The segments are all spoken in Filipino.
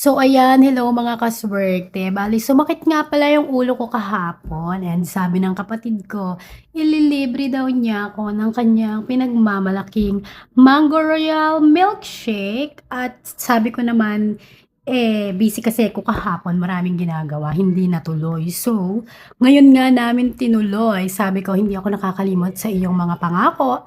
So ayan, hello mga kaswerte. Bale sumakit nga pala yung ulo ko kahapon and sabi ng kapatid ko, ililibre daw niya ako ng kanyang pinagmamalaking Mango Royal milkshake at sabi ko naman, busy kasi ako kahapon, maraming ginagawa, hindi natuloy. So, ngayon nga namin tinuloy. Sabi ko, hindi ako nakakalimot sa iyong mga pangako.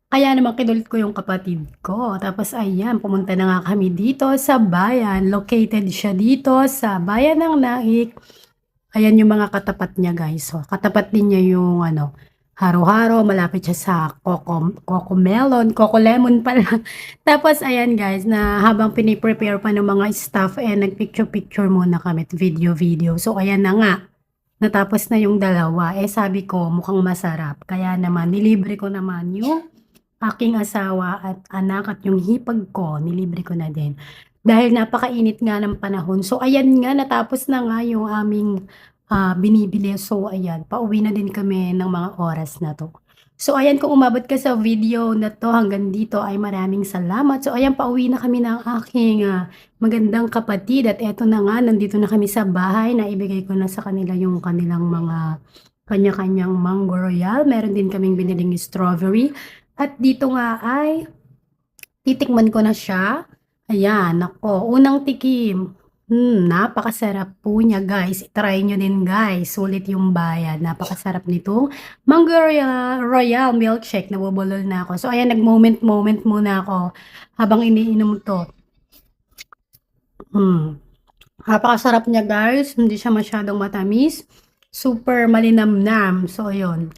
Kaya naman kinulit ko yung kapatid ko, tapos ayan pumunta na nga kami dito sa bayan, located siya dito sa bayan ng Naik. Ayan yung mga katapat niya guys, so katapat din niya yung ano, haro-haro, malapit siya sa Coco Lemon pala. Tapos ayan guys, na habang pini-prepare pa ng mga staff, nagpicture-picture muna kami at video-video. So ayan na nga, natapos na yung dalawa, sabi ko mukhang masarap, kaya naman nilibre ko naman yung aking asawa at anak at yung hipag ko nilibre ko na din. Dahil napakainit nga ng panahon. So ayan nga, natapos na nga yung aming, binibili. So ayan, pauwi na din kami ng mga oras na 'to. So ayan, kung umabot ka sa video na 'to hanggang dito ay maraming salamat. So ayan, pauwi na kami ng aking, magandang kapatid at eto na nga, nandito na kami sa bahay. Naibigay ko na sa kanila yung kanilang mga kanya-kanyang Mango Royal. Meron din kaming biniling strawberry. At dito nga ay titikman ko na siya. Ayan, naku, unang tikim. Napakasarap po niya guys. I-try nyo din guys. Sulit yung bayad. Napakasarap nitong Mango Royal milkshake. Nabubulol na ako. So ayan, nag-moment-moment muna ako habang iniinom to. Napakasarap niya guys. Hindi siya masyadong matamis. Super malinamnam. So ayun.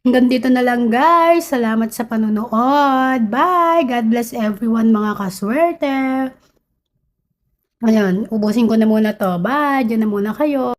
Hanggang dito na lang guys. Salamat sa panunood. Bye! God bless everyone mga kaswerte. Ayun, ubusin ko na muna to. Bye! Diyan na muna kayo.